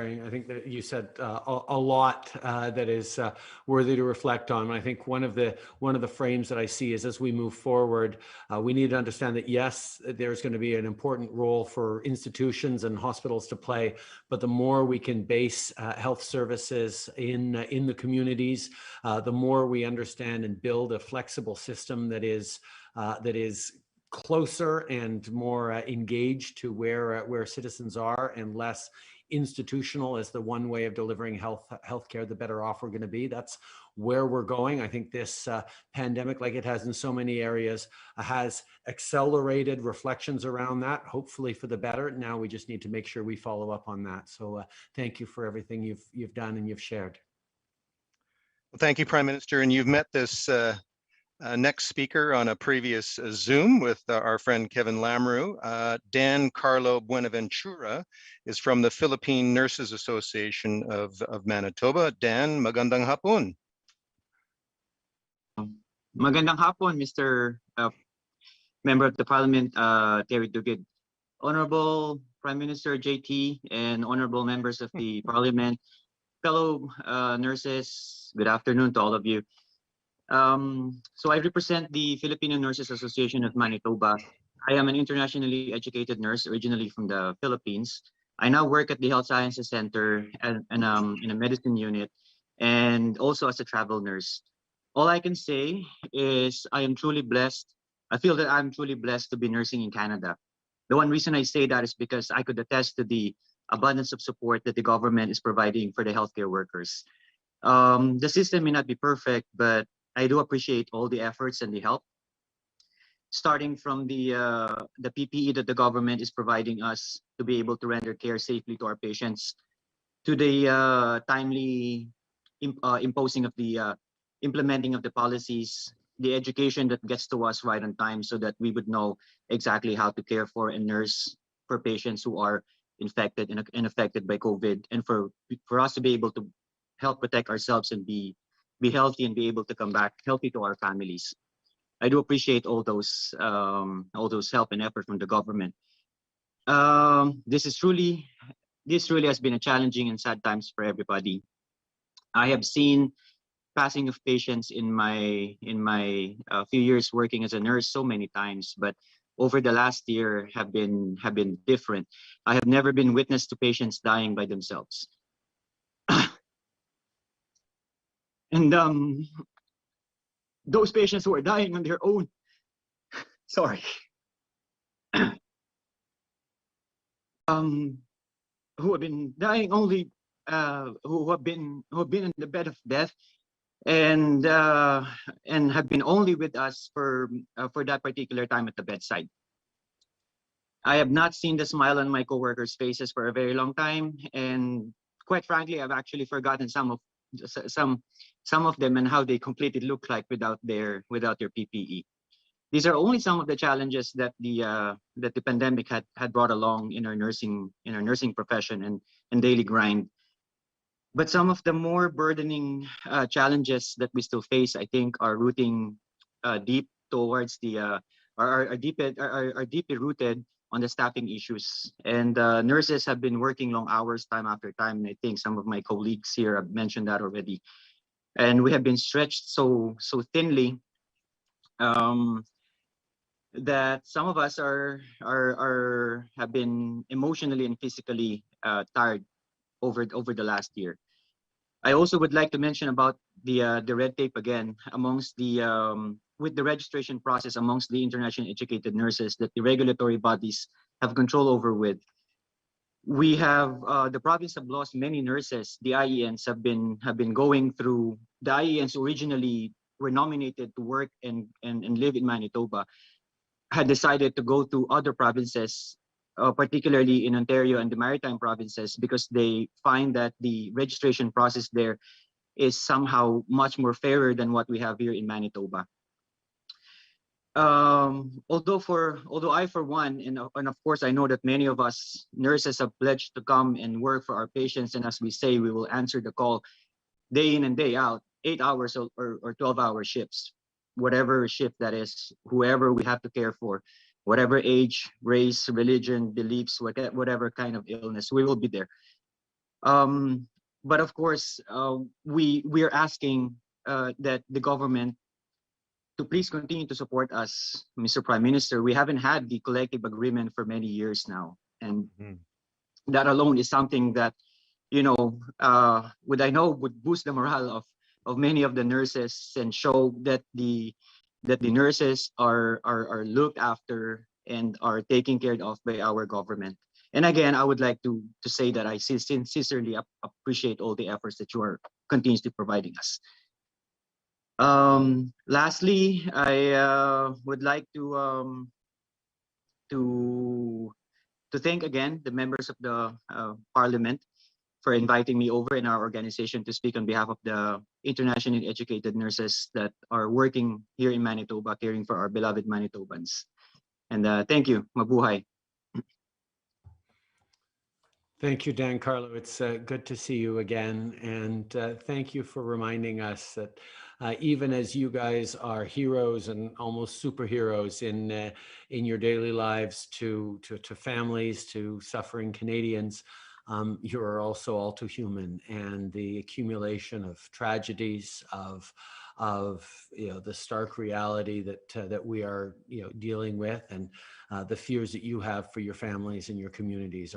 I think that you said a lot that is worthy to reflect on. I think one of the frames that I see is, as we move forward, we need to understand that yes, there's going to be an important role for institutions and hospitals to play, but the more we can base health services in the communities, the more we understand and build a flexible system that is closer and more engaged to where citizens are, and less institutional as the one way of delivering healthcare, the better off we're going to be. That's where we're going. I think this pandemic, like it has in so many areas, has accelerated reflections around that, hopefully for the better. Now we just need to make sure we follow up on that. So thank you for everything you've done and you've shared. Well, thank you, Prime Minister. And you've met this next speaker on a previous Zoom with our friend Kevin Lamrou. Dan Carlo Buenaventura is from the Philippine Nurses Association of Manitoba. Dan, magandang hapon. Magandang hapon, Mr. Member of the Parliament, Terry Duguid. Honorable Prime Minister JT and honorable members of the Parliament, fellow nurses, good afternoon to all of you. So I represent the Filipino Nurses Association of Manitoba. I am an internationally educated nurse originally from the Philippines. I now work at the Health Sciences Center and in a medicine unit, and also as a travel nurse. All I can say is I am truly blessed. I feel that I'm truly blessed to be nursing in Canada. The one reason I say that is because I could attest to the abundance of support that the government is providing for the healthcare workers. The system may not be perfect, but I do appreciate all the efforts and the help, starting from the PPE that the government is providing us to be able to render care safely to our patients, to the timely imposing of the implementing of the policies, the education that gets to us right on time so that we would know exactly how to care for and nurse for patients who are infected and affected by COVID, and for us to be able to help protect ourselves and be healthy and be able to come back healthy to our families. I do appreciate all those help and effort from the government. This really has been a challenging and sad times for everybody. I have seen passing of patients in my few years working as a nurse so many times, but over the last year have been different. I have never been witness to patients dying by themselves. And those patients who are dying on their own, sorry, who have been dying only, who have been in the bed of death, and have been only with us for that particular time at the bedside. I have not seen the smile on my coworkers' faces for a very long time, and quite frankly, I've actually forgotten some of them and how they completely look like without their PPE. These are only some of the challenges that the pandemic had brought along in our nursing profession and daily grind. But some of the more burdening challenges that we still face, I think, are rooting deep towards are deeply rooted on the staffing issues. And nurses have been working long hours time after time. And I think some of my colleagues here have mentioned that already. And we have been stretched so thinly that some of us have been emotionally and physically tired over the last year. I also would like to mention about the red tape again amongst with the registration process amongst the internationally educated nurses that the regulatory bodies have control over with. We have the province have lost many nurses. The IENs have been going through. The IENs originally were nominated to work and live in Manitoba, had decided to go to other provinces, particularly in Ontario and the Maritime provinces, because they find that the registration process there is somehow much more fairer than what we have here in Manitoba. Although I, for one, and of course I know that many of us nurses have pledged to come and work for our patients, and as we say, we will answer the call day in and day out, 8 hours or 12-hour shifts, whatever shift that is, whoever we have to care for, whatever age, race, religion, beliefs, whatever kind of illness, we will be there. But of course, we are asking that the government to please continue to support us, Mr. Prime Minister. We haven't had the collective agreement for many years now, and that alone is something that, I know would boost the morale of many of the nurses and show that the nurses are looked after and are taken care of by our government. And again, I would like to say that I sincerely appreciate all the efforts that you are continuously providing us. Lastly, I would like to thank again the members of the Parliament for inviting me over in our organization to speak on behalf of the internationally educated nurses that are working here in Manitoba, caring for our beloved Manitobans. And thank you. Mabuhay. Thank you, Dan Carlo. It's good to see you again. And thank you for reminding us that even as you guys are heroes and almost superheroes in your daily lives to families, to suffering Canadians, you are also all too human. And the accumulation of tragedies, of the stark reality that we are dealing with, and the fears that you have for your families and your communities